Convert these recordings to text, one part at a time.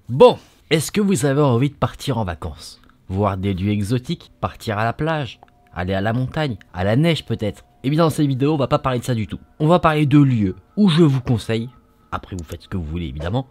Bon, est-ce que vous avez envie de partir en vacances? Voir des lieux exotiques, partir à la plage, aller à la montagne, à la neige peut-être? Eh bien dans cette vidéo, on va pas parler de ça du tout. On va parler de lieux où je vous conseille, après vous faites ce que vous voulez évidemment,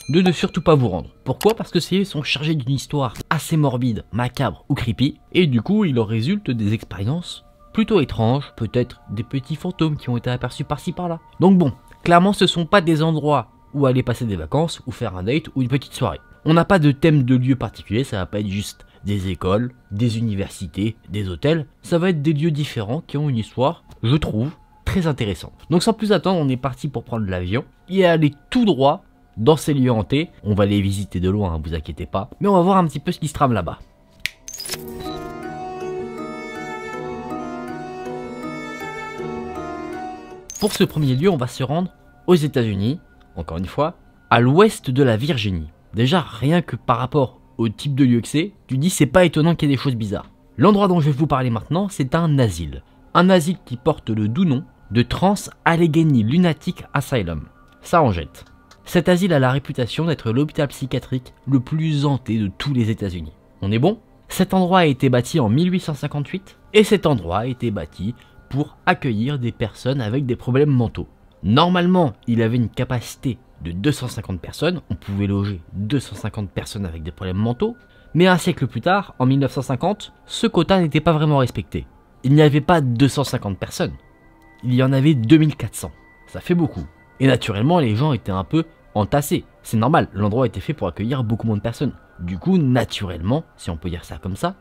de ne surtout pas vous rendre. Pourquoi? Parce que ces lieux sont chargés d'une histoire assez morbide, macabre ou creepy, et du coup il en résulte des expériences plutôt étranges, peut-être des petits fantômes qui ont été aperçus par-ci par-là. Donc bon, clairement ce sont pas des endroits où aller passer des vacances, ou faire un date, ou une petite soirée. On n'a pas de thème de lieu particulier, ça va pas être juste des écoles, des universités, des hôtels, ça va être des lieux différents qui ont une histoire, je trouve, très intéressante. Donc sans plus attendre, on est parti pour prendre l'avion et aller tout droit dans ces lieux hantés. On va les visiter de loin, hein, vous inquiétez pas, mais on va voir un petit peu ce qui se trame là-bas. Pour ce premier lieu, on va se rendre aux États-Unis, encore une fois, à l'ouest de la Virginie. Déjà, rien que par rapport au type de lieu que c'est, tu dis c'est pas étonnant qu'il y ait des choses bizarres. L'endroit dont je vais vous parler maintenant, c'est un asile. Un asile qui porte le doux nom de Trans-Allegheny Lunatic Asylum. Ça en jette. Cet asile a la réputation d'être l'hôpital psychiatrique le plus hanté de tous les États-Unis. On est bon? Cet endroit a été bâti en 1858 et cet endroit a été bâti pour accueillir des personnes avec des problèmes mentaux. Normalement, il avait une capacité de 250 personnes, on pouvait loger 250 personnes avec des problèmes mentaux, mais un siècle plus tard, en 1950, ce quota n'était pas vraiment respecté. Il n'y avait pas 250 personnes, il y en avait 2400, ça fait beaucoup. Et naturellement, les gens étaient un peu entassés, c'est normal, l'endroit était fait pour accueillir beaucoup moins de personnes. Du coup, naturellement, si on peut dire ça comme ça,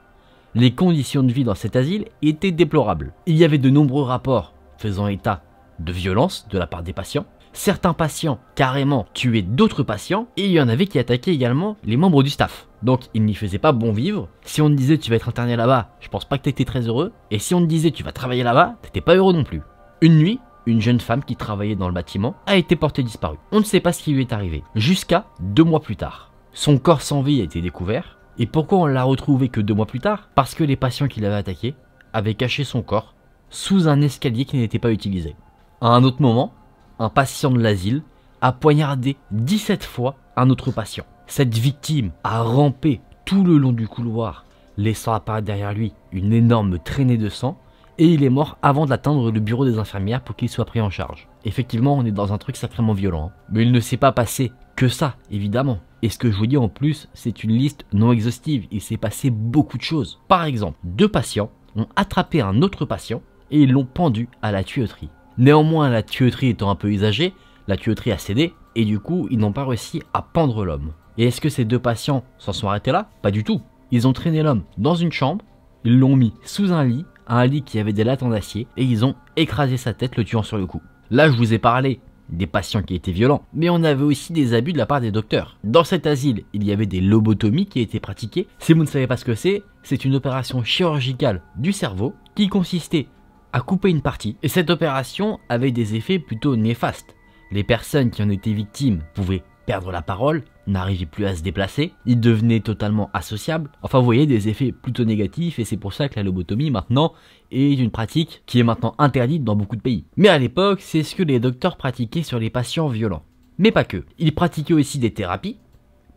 les conditions de vie dans cet asile étaient déplorables. Il y avait de nombreux rapports faisant état de violence de la part des patients. Certains patients carrément tuaient d'autres patients et il y en avait qui attaquaient également les membres du staff. Donc ils n'y faisaient pas bon vivre. Si on te disait tu vas être interné là-bas, je pense pas que t'étais très heureux. Et si on te disait tu vas travailler là-bas, t'étais pas heureux non plus. Une nuit, une jeune femme qui travaillait dans le bâtiment a été portée disparue. On ne sait pas ce qui lui est arrivé, jusqu'à 2 mois plus tard. Son corps sans vie a été découvert. Et pourquoi on l'a retrouvé que 2 mois plus tard? Parce que les patients qui l'avaient attaqué avaient caché son corps sous un escalier qui n'était pas utilisé. À un autre moment, un patient de l'asile a poignardé 17 fois un autre patient. Cette victime a rampé tout le long du couloir, laissant apparaître derrière lui une énorme traînée de sang, et il est mort avant d'atteindre le bureau des infirmières pour qu'il soit pris en charge. Effectivement, on est dans un truc sacrément violent, hein. Mais il ne s'est pas passé que ça, évidemment. Et ce que je vous dis en plus, c'est une liste non exhaustive, il s'est passé beaucoup de choses. Par exemple, 2 patients ont attrapé un autre patient et ils l'ont pendu à la tuyauterie. Néanmoins, la tuyauterie étant un peu usagée, la tuyauterie a cédé et du coup, ils n'ont pas réussi à pendre l'homme. Et est-ce que ces 2 patients s'en sont arrêtés là? Pas du tout. Ils ont traîné l'homme dans une chambre, ils l'ont mis sous un lit qui avait des lattes en acier, et ils ont écrasé sa tête, le tuant sur le coup. Là, je vous ai parlé des patients qui étaient violents, mais on avait aussi des abus de la part des docteurs. Dans cet asile, il y avait des lobotomies qui étaient pratiquées. Si vous ne savez pas ce que c'est une opération chirurgicale du cerveau qui consistait à couper une partie, et cette opération avait des effets plutôt néfastes. Les personnes qui en étaient victimes pouvaient perdre la parole, n'arrivaient plus à se déplacer, ils devenaient totalement associables. Enfin, vous voyez, des effets plutôt négatifs, et c'est pour ça que la lobotomie maintenant est une pratique qui est maintenant interdite dans beaucoup de pays. Mais à l'époque, c'est ce que les docteurs pratiquaient sur les patients violents. Mais pas que. Ils pratiquaient aussi des thérapies,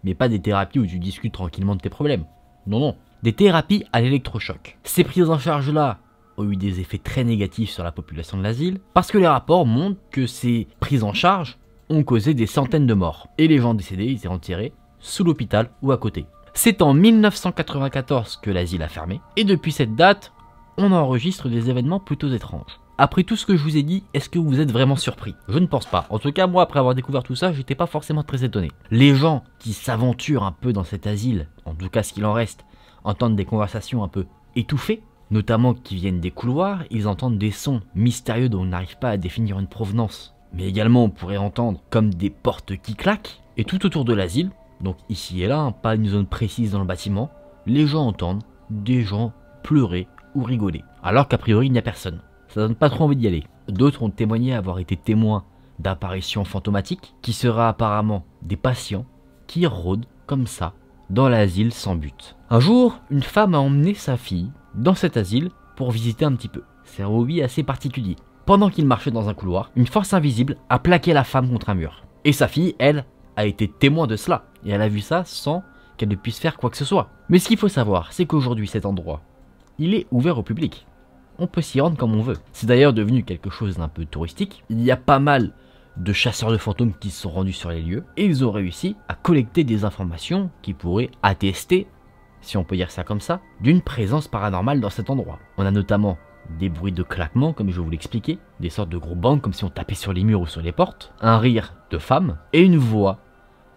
mais pas des thérapies où tu discutes tranquillement de tes problèmes. Non, non. Des thérapies à l'électrochoc. Ces prises en charge-là ont eu des effets très négatifs sur la population de l'asile, parce que les rapports montrent que ces prises en charge ont causé des centaines de morts. Et les gens décédés, ils étaient enterrés sous l'hôpital ou à côté. C'est en 1994 que l'asile a fermé, et depuis cette date, on enregistre des événements plutôt étranges. Après tout ce que je vous ai dit, est-ce que vous êtes vraiment surpris? Je ne pense pas. En tout cas, moi, après avoir découvert tout ça, j'étais pas forcément très étonné. Les gens qui s'aventurent un peu dans cet asile, en tout cas ce qu'il en reste, entendent des conversations un peu étouffées, notamment qui viennent des couloirs, ils entendent des sons mystérieux dont on n'arrive pas à définir une provenance. Mais également on pourrait entendre comme des portes qui claquent. Et tout autour de l'asile, donc ici et là, hein, pas une zone précise dans le bâtiment, les gens entendent des gens pleurer ou rigoler. Alors qu'a priori il n'y a personne. Ça donne pas trop envie d'y aller. D'autres ont témoigné avoir été témoins d'apparitions fantomatiques, qui seraient apparemment des patients qui rôdent comme ça dans l'asile sans but. Un jour, une femme a emmené sa fille dans cet asile pour visiter un petit peu. C'est un hobby assez particulier. Pendant qu'il marchait dans un couloir, une force invisible a plaqué la femme contre un mur. Et sa fille, elle, a été témoin de cela. et elle a vu ça sans qu'elle ne puisse faire quoi que ce soit. Mais ce qu'il faut savoir, c'est qu'aujourd'hui cet endroit, il est ouvert au public. On peut s'y rendre comme on veut. C'est d'ailleurs devenu quelque chose d'un peu touristique. Il y a pas mal de chasseurs de fantômes qui se sont rendus sur les lieux et ils ont réussi à collecter des informations qui pourraient attester, si on peut dire ça comme ça, d'une présence paranormale dans cet endroit. On a notamment des bruits de claquements, comme je vous l'expliquais, des sortes de gros bangs comme si on tapait sur les murs ou sur les portes, un rire de femme et une voix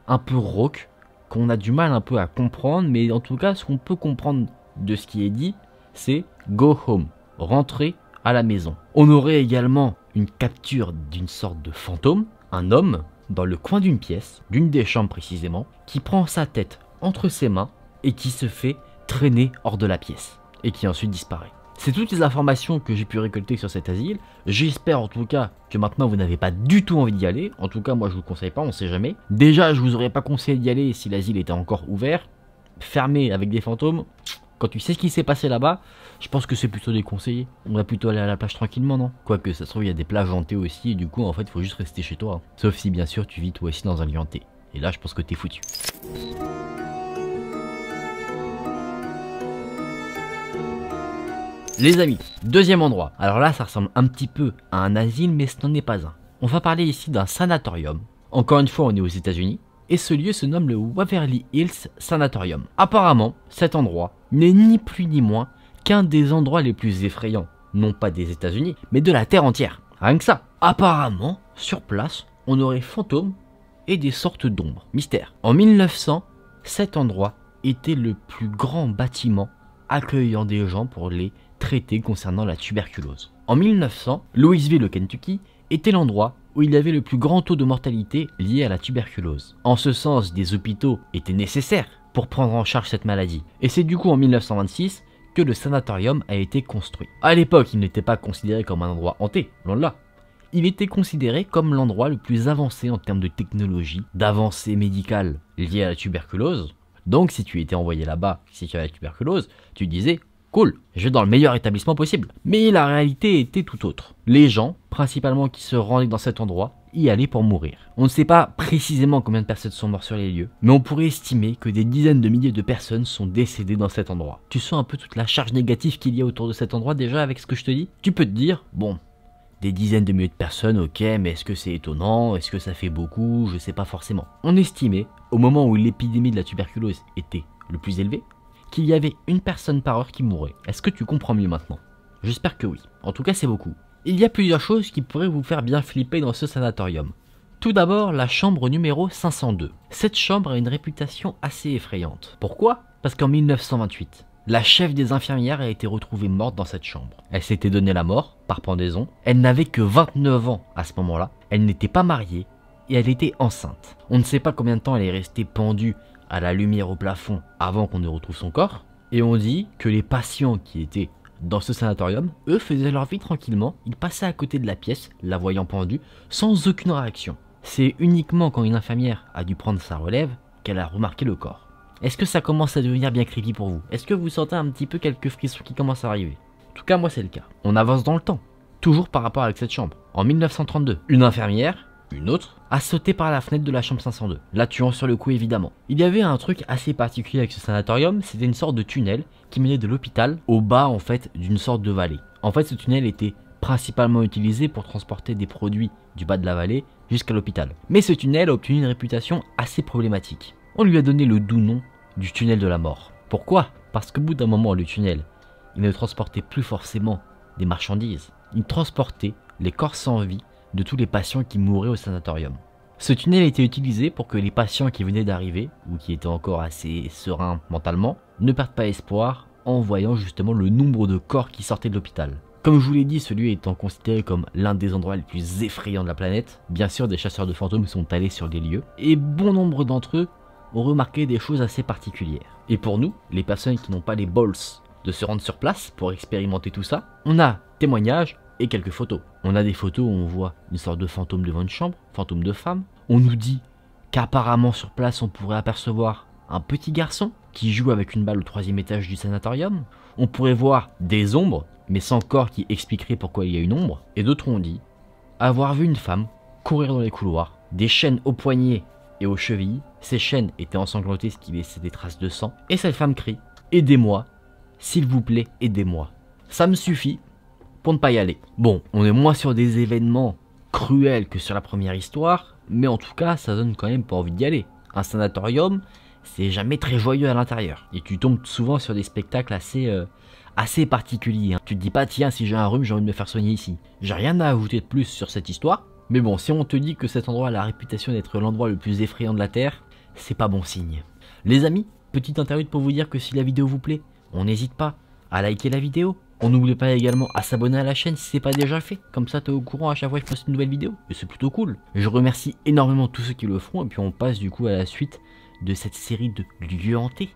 un peu rauque qu'on a du mal un peu à comprendre, mais en tout cas ce qu'on peut comprendre de ce qui est dit, c'est « go home », rentrer à la maison. On aurait également une capture d'une sorte de fantôme, un homme dans le coin d'une pièce, d'une des chambres précisément, qui prend sa tête entre ses mains et qui se fait traîner hors de la pièce et qui ensuite disparaît. C'est toutes les informations que j'ai pu récolter sur cet asile. J'espère en tout cas que maintenant vous n'avez pas du tout envie d'y aller. En tout cas moi je vous conseille pas, on sait jamais. Déjà je vous aurais pas conseillé d'y aller si l'asile était encore ouvert. Fermé avec des fantômes, quand tu sais ce qui s'est passé là-bas, je pense que c'est plutôt déconseillé. On va plutôt aller à la plage tranquillement, non? Quoique ça se trouve il y a des plages hantées aussi et du coup en fait il faut juste rester chez toi. Sauf si bien sûr tu vis toi aussi dans un lieu hanté. Et là je pense que t'es foutu. Les amis, deuxième endroit. Alors là, ça ressemble un petit peu à un asile, mais ce n'en est pas un. On va parler ici d'un sanatorium. Encore une fois, on est aux États-Unis. Et ce lieu se nomme le Waverly Hills Sanatorium. Apparemment, cet endroit n'est ni plus ni moins qu'un des endroits les plus effrayants. Non pas des États-Unis, mais de la Terre entière. Rien que ça. Apparemment, sur place, on aurait fantômes et des sortes d'ombres. Mystère. En 1900, cet endroit était le plus grand bâtiment accueillant des gens pour les traiter concernant la tuberculose. En 1900, Louisville au Kentucky était l'endroit où il y avait le plus grand taux de mortalité lié à la tuberculose. En ce sens, des hôpitaux étaient nécessaires pour prendre en charge cette maladie. Et c'est du coup en 1926 que le sanatorium a été construit. À l'époque, il n'était pas considéré comme un endroit hanté, loin de là. Il était considéré comme l'endroit le plus avancé en termes de technologie, d'avancée médicale liée à la tuberculose. Donc si tu étais envoyé là-bas, si tu avais la tuberculose, tu disais cool, je vais dans le meilleur établissement possible. Mais la réalité était tout autre. Les gens, principalement qui se rendaient dans cet endroit, y allaient pour mourir. On ne sait pas précisément combien de personnes sont mortes sur les lieux, mais on pourrait estimer que des dizaines de milliers de personnes sont décédées dans cet endroit. Tu sens un peu toute la charge négative qu'il y a autour de cet endroit déjà avec ce que je te dis? Tu peux te dire, bon, des dizaines de milliers de personnes, ok, mais est-ce que c'est étonnant? Est-ce que ça fait beaucoup? Je sais pas forcément. On estimait, au moment où l'épidémie de la tuberculose était le plus élevée, qu'il y avait une personne par heure qui mourait. Est-ce que tu comprends mieux maintenant? J'espère que oui. En tout cas, c'est beaucoup. Il y a plusieurs choses qui pourraient vous faire bien flipper dans ce sanatorium. Tout d'abord, la chambre numéro 502. Cette chambre a une réputation assez effrayante. Pourquoi? Parce qu'en 1928, la chef des infirmières a été retrouvée morte dans cette chambre. Elle s'était donnée la mort par pendaison. Elle n'avait que 29 ans à ce moment-là. Elle n'était pas mariée et elle était enceinte. On ne sait pas combien de temps elle est restée pendue à la lumière au plafond avant qu'on ne retrouve son corps. Et on dit que les patients qui étaient dans ce sanatorium, eux faisaient leur vie tranquillement, ils passaient à côté de la pièce, la voyant pendue, sans aucune réaction. C'est uniquement quand une infirmière a dû prendre sa relève qu'elle a remarqué le corps. Est-ce que ça commence à devenir bien creepy pour vous? Est-ce que vous sentez un petit peu quelques frissons qui commencent à arriver? En tout cas moi c'est le cas. On avance dans le temps, toujours par rapport avec cette chambre. En 1932, une infirmière, une autre, a sauté par la fenêtre de la chambre 502, la tuant sur le coup évidemment. Il y avait un truc assez particulier avec ce sanatorium, c'était une sorte de tunnel qui menait de l'hôpital au bas en fait d'une sorte de vallée. En fait ce tunnel était principalement utilisé pour transporter des produits du bas de la vallée jusqu'à l'hôpital. Mais ce tunnel a obtenu une réputation assez problématique. On lui a donné le doux nom du tunnel de la mort. Pourquoi? Parce qu'au bout d'un moment le tunnel, il ne transportait plus forcément des marchandises, il transportait les corps sans vie de tous les patients qui mouraient au sanatorium. Ce tunnel était utilisé pour que les patients qui venaient d'arriver, ou qui étaient encore assez sereins mentalement, ne perdent pas espoir en voyant justement le nombre de corps qui sortaient de l'hôpital. Comme je vous l'ai dit, ce lieu étant considéré comme l'un des endroits les plus effrayants de la planète, bien sûr des chasseurs de fantômes sont allés sur les lieux, et bon nombre d'entre eux ont remarqué des choses assez particulières. Et pour nous, les personnes qui n'ont pas les balls de se rendre sur place pour expérimenter tout ça, on a témoignages et quelques photos. On a des photos où on voit une sorte de fantôme devant une chambre, fantôme de femme. On nous dit qu'apparemment sur place on pourrait apercevoir un petit garçon qui joue avec une balle au 3e étage du sanatorium. On pourrait voir des ombres, mais sans corps qui expliquerait pourquoi il y a une ombre. Et d'autres ont dit avoir vu une femme courir dans les couloirs, des chaînes aux poignets et aux chevilles. Ses chaînes étaient ensanglantées, ce qui laissait des traces de sang. Et cette femme crie « Aidez-moi, s'il vous plaît, aidez-moi ». Ça me suffit pour ne pas y aller. Bon, on est moins sur des événements cruels que sur la première histoire, mais en tout cas, ça donne quand même pas envie d'y aller. Un sanatorium, c'est jamais très joyeux à l'intérieur. Et tu tombes souvent sur des spectacles assez particuliers. Tu te dis pas, tiens, si j'ai un rhume, j'ai envie de me faire soigner ici. J'ai rien à ajouter de plus sur cette histoire. Mais bon, si on te dit que cet endroit a la réputation d'être l'endroit le plus effrayant de la Terre, c'est pas bon signe. Les amis, petite interlude pour vous dire que si la vidéo vous plaît, on n'hésite pas à liker la vidéo. On n'oublie pas également à s'abonner à la chaîne si c'est pas déjà fait. Comme ça, t'es au courant à chaque fois que je poste une nouvelle vidéo. Et c'est plutôt cool. Je remercie énormément tous ceux qui le font. Et puis on passe du coup à la suite de cette série de lieux hantés.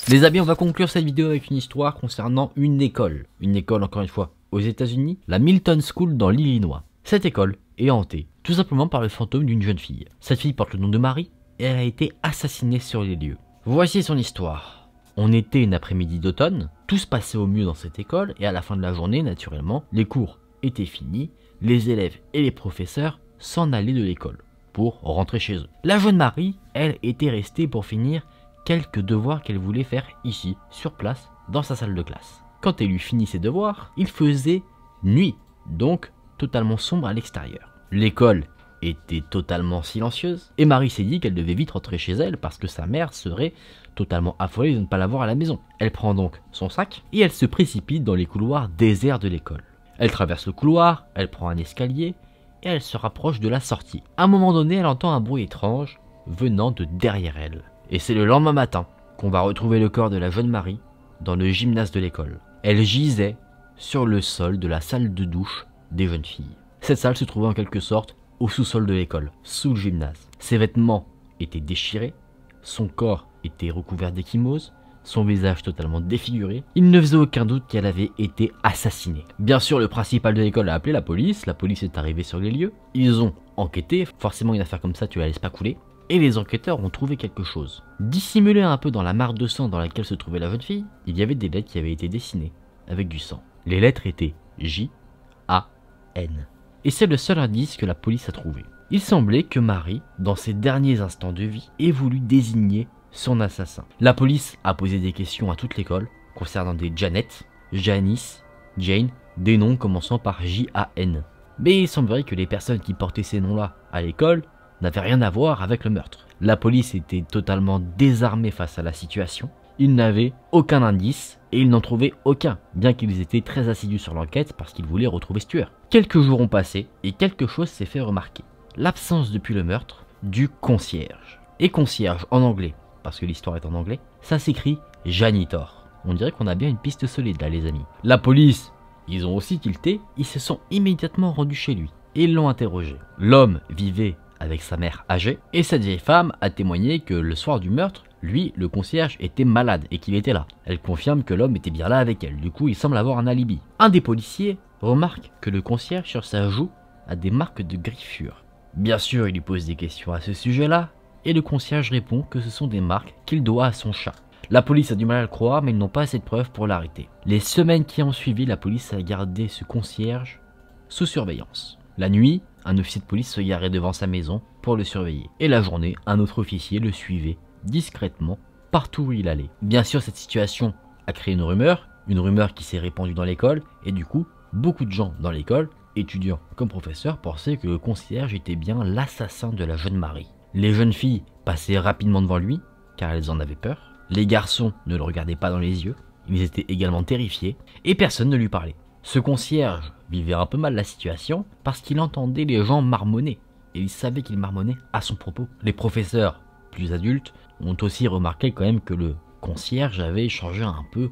Les amis, on va conclure cette vidéo avec une histoire concernant une école. Une école, encore une fois, aux États-Unis, la Milton School dans l'Illinois. Cette école est hantée, tout simplement par le fantôme d'une jeune fille. Cette fille porte le nom de Marie et elle a été assassinée sur les lieux. Voici son histoire. On était une après-midi d'automne, tout se passait au mieux dans cette école et à la fin de la journée, naturellement, les cours étaient finis, les élèves et les professeurs s'en allaient de l'école pour rentrer chez eux. La jeune Marie, elle, était restée pour finir quelques devoirs qu'elle voulait faire ici, sur place, dans sa salle de classe. Quand elle eut fini ses devoirs, il faisait nuit, donc totalement sombre à l'extérieur. L'école était totalement silencieuse, et Marie s'est dit qu'elle devait vite rentrer chez elle parce que sa mère serait totalement affolée de ne pas la voir à la maison. Elle prend donc son sac et elle se précipite dans les couloirs déserts de l'école. Elle traverse le couloir, elle prend un escalier et elle se rapproche de la sortie. À un moment donné, elle entend un bruit étrange venant de derrière elle. Et c'est le lendemain matin qu'on va retrouver le corps de la jeune Marie dans le gymnase de l'école. Elle gisait sur le sol de la salle de douche des jeunes filles. Cette salle se trouvait en quelque sorte au sous-sol de l'école, sous le gymnase. Ses vêtements étaient déchirés, son corps était recouvert d'ecchymoses, son visage totalement défiguré. Il ne faisait aucun doute qu'elle avait été assassinée. Bien sûr, le principal de l'école a appelé la police est arrivée sur les lieux. Ils ont enquêté, forcément une affaire comme ça tu la laisses pas couler. Et les enquêteurs ont trouvé quelque chose. Dissimulé un peu dans la mare de sang dans laquelle se trouvait la jeune fille, il y avait des lettres qui avaient été dessinées avec du sang. Les lettres étaient J-A-N. Et c'est le seul indice que la police a trouvé. Il semblait que Marie, dans ses derniers instants de vie, ait voulu désigner son assassin. La police a posé des questions à toute l'école concernant des Janet, Janice, Jane, des noms commençant par J-A-N. Mais il semblerait que les personnes qui portaient ces noms-là à l'école n'avaient rien à voir avec le meurtre. La police était totalement désarmée face à la situation. Ils n'avaient aucun indice et ils n'en trouvaient aucun, bien qu'ils étaient très assidus sur l'enquête parce qu'ils voulaient retrouver ce tueur. Quelques jours ont passé et quelque chose s'est fait remarquer. L'absence depuis le meurtre du concierge. Et concierge en anglais, parce que l'histoire est en anglais, ça s'écrit janitor. On dirait qu'on a bien une piste solide là les amis. La police, ils ont aussi tilté, ils se sont immédiatement rendus chez lui et ils l'ont interrogé. L'homme vivait avec sa mère âgée et cette vieille femme a témoigné que le soir du meurtre, lui, le concierge, était malade et qu'il était là. Elle confirme que l'homme était bien là avec elle, du coup il semble avoir un alibi. Un des policiers remarque que le concierge sur sa joue a des marques de griffures. Bien sûr, il lui pose des questions à ce sujet-là et le concierge répond que ce sont des marques qu'il doit à son chat. La police a du mal à le croire mais ils n'ont pas assez de preuves pour l'arrêter. Les semaines qui ont suivi, la police a gardé ce concierge sous surveillance. La nuit, un officier de police se garait devant sa maison pour le surveiller. Et la journée, un autre officier le suivait discrètement partout où il allait. Bien sûr, cette situation a créé une rumeur qui s'est répandue dans l'école et du coup, beaucoup de gens dans l'école, étudiants comme professeurs, pensaient que le concierge était bien l'assassin de la jeune Marie. Les jeunes filles passaient rapidement devant lui car elles en avaient peur. Les garçons ne le regardaient pas dans les yeux, ils étaient également terrifiés et personne ne lui parlait. Ce concierge vivait un peu mal la situation parce qu'il entendait les gens marmonner et il savait qu'il marmonnait à son propos. Les professeurs plus adultes ont aussi remarqué quand même que le concierge avait changé un peu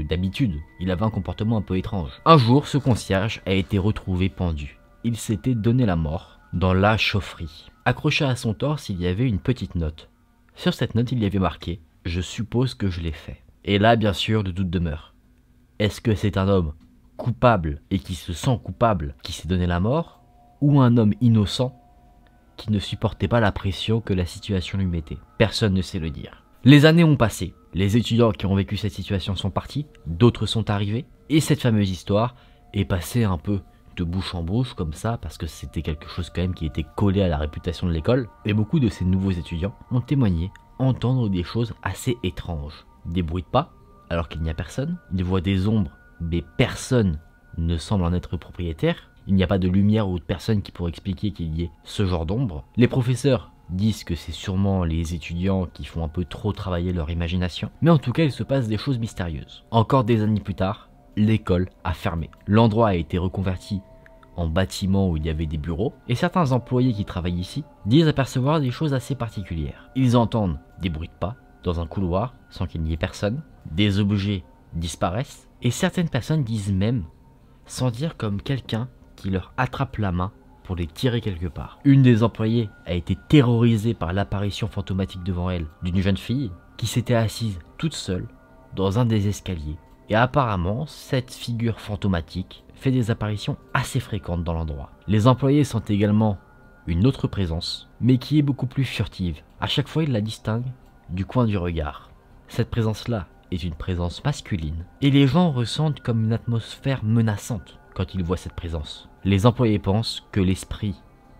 d'habitude. Il avait un comportement un peu étrange. Un jour, ce concierge a été retrouvé pendu. Il s'était donné la mort dans la chaufferie. Accroché à son torse, il y avait une petite note. Sur cette note, il y avait marqué « Je suppose que je l'ai fait ». Et là, bien sûr, le doute demeure. Est-ce que c'est un homme coupable et qui se sent coupable qui s'est donné la mort, ou un homme innocent qui ne supportait pas la pression que la situation lui mettait? Personne ne sait le dire. Les années ont passé, les étudiants qui ont vécu cette situation sont partis, d'autres sont arrivés, et cette fameuse histoire est passé un peu de bouche en bouche comme ça, parce que c'était quelque chose quand même qui était collé à la réputation de l'école, et beaucoup de ces nouveaux étudiants ont témoigné entendre des choses assez étranges. Des bruits de pas, alors qu'il n'y a personne, ils voient des ombres, mais personne ne semble en être propriétaire, il n'y a pas de lumière ou de personne qui pourrait expliquer qu'il y ait ce genre d'ombre. Les professeurs disent que c'est sûrement les étudiants qui font un peu trop travailler leur imagination, mais en tout cas il se passe des choses mystérieuses. Encore des années plus tard, l'école a fermé. L'endroit a été reconverti en bâtiment où il y avait des bureaux, et certains employés qui travaillent ici disent apercevoir des choses assez particulières. Ils entendent des bruits de pas dans un couloir sans qu'il n'y ait personne, des objets disparaissent, et certaines personnes disent même sentir comme quelqu'un qui leur attrape la main pour les tirer quelque part. Une des employées a été terrorisée par l'apparition fantomatique devant elle d'une jeune fille qui s'était assise toute seule dans un des escaliers. Et apparemment, cette figure fantomatique fait des apparitions assez fréquentes dans l'endroit. Les employés sentent également une autre présence, mais qui est beaucoup plus furtive. À chaque fois, ils la distinguent du coin du regard. Cette présence-là est une présence masculine, et les gens ressentent comme une atmosphère menaçante quand ils voient cette présence. Les employés pensent que l'esprit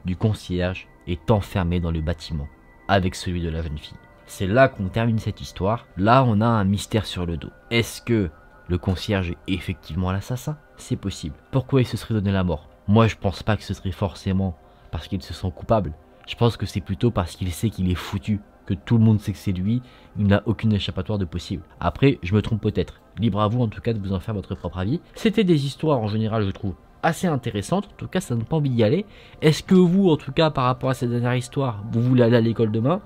du concierge est enfermé dans le bâtiment, avec celui de la jeune fille. C'est là qu'on termine cette histoire. Là, on a un mystère sur le dos. Est-ce que le concierge est effectivement l'assassin? C'est possible. Pourquoi il se serait donné la mort? Moi, je pense pas que ce serait forcément parce qu'il se sent coupable. Je pense que c'est plutôt parce qu'il sait qu'il est foutu, que tout le monde sait que c'est lui, il n'a aucune échappatoire de possible. Après, je me trompe peut-être. Libre à vous en tout cas de vous en faire votre propre avis. C'était des histoires en général, je trouve, assez intéressantes. En tout cas, ça donne pas envie d'y aller. Est-ce que vous, en tout cas, par rapport à cette dernière histoire, vous voulez aller à l'école demain?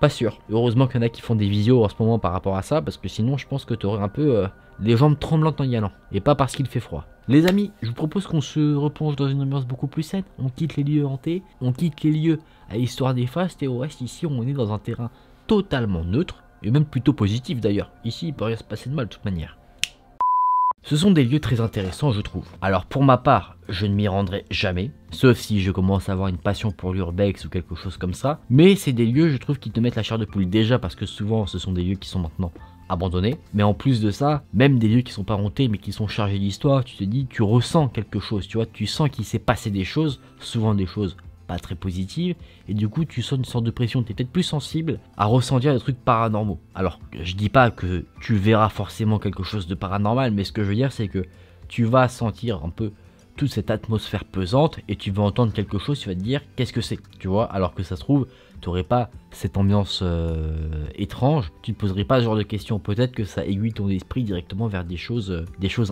Pas sûr. Heureusement qu'il y en a qui font des visios en ce moment par rapport à ça, parce que sinon je pense que tu aurais un peu les jambes tremblantes en y allant, et pas parce qu'il fait froid. Les amis, je vous propose qu'on se replonge dans une ambiance beaucoup plus saine, on quitte les lieux hantés, on quitte les lieux à histoire néfaste, et au reste ici on est dans un terrain totalement neutre, et même plutôt positif d'ailleurs. Ici il peut rien se passer de mal de toute manière. Ce sont des lieux très intéressants, je trouve. Alors pour ma part, je ne m'y rendrai jamais, sauf si je commence à avoir une passion pour l'urbex ou quelque chose comme ça. Mais c'est des lieux, je trouve, qui te mettent la chair de poule. Déjà parce que souvent, ce sont des lieux qui sont maintenant abandonnés. Mais en plus de ça, même des lieux qui sont pas hantés, mais qui sont chargés d'histoire, tu te dis, tu ressens quelque chose, tu vois, tu sens qu'il s'est passé des choses, souvent des choses pas très positive, et du coup tu sens une sorte de pression, tu es peut-être plus sensible à ressentir des trucs paranormaux. Alors je dis pas que tu verras forcément quelque chose de paranormal, mais ce que je veux dire c'est que tu vas sentir un peu toute cette atmosphère pesante, et tu vas entendre quelque chose, tu vas te dire qu'est-ce que c'est, tu vois, alors que ça se trouve tu n'aurais pas cette ambiance étrange, tu ne poserais pas ce genre de questions. Peut-être que ça aiguille ton esprit directement vers des choses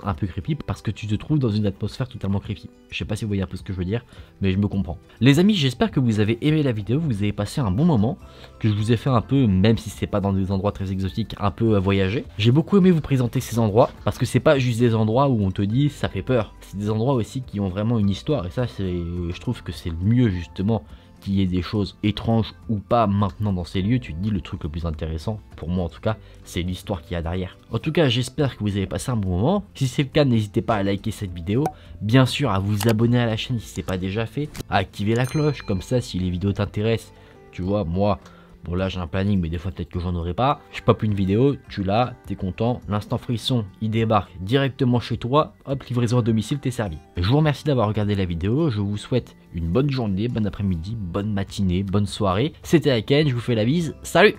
un peu creepy, parce que tu te trouves dans une atmosphère totalement creepy. Je sais pas si vous voyez un peu ce que je veux dire, mais je me comprends. Les amis, j'espère que vous avez aimé la vidéo, vous avez passé un bon moment, que je vous ai fait un peu, même si c'est pas dans des endroits très exotiques, un peu voyager. J'ai beaucoup aimé vous présenter ces endroits, parce que c'est pas juste des endroits où on te dit ça fait peur, c'est des endroits aussi qui ont vraiment une histoire, et ça je trouve que c'est le mieux justement, qu'il y ait des choses étranges ou pas maintenant dans ces lieux. Tu te dis le truc le plus intéressant, pour moi en tout cas, c'est l'histoire qu'il y a derrière. En tout cas, j'espère que vous avez passé un bon moment. Si c'est le cas, n'hésitez pas à liker cette vidéo, bien sûr à vous abonner à la chaîne si ce n'est pas déjà fait, à activer la cloche, comme ça si les vidéos t'intéressent, tu vois, moi, bon là j'ai un planning mais des fois peut-être que j'en aurai pas, je pop une vidéo, tu l'as, t'es content, l'instant frisson il débarque directement chez toi, hop, livraison à domicile, t'es servi. Je vous remercie d'avoir regardé la vidéo, je vous souhaite une bonne journée, bon après-midi, bonne matinée, bonne soirée, c'était Aken, je vous fais la bise, salut!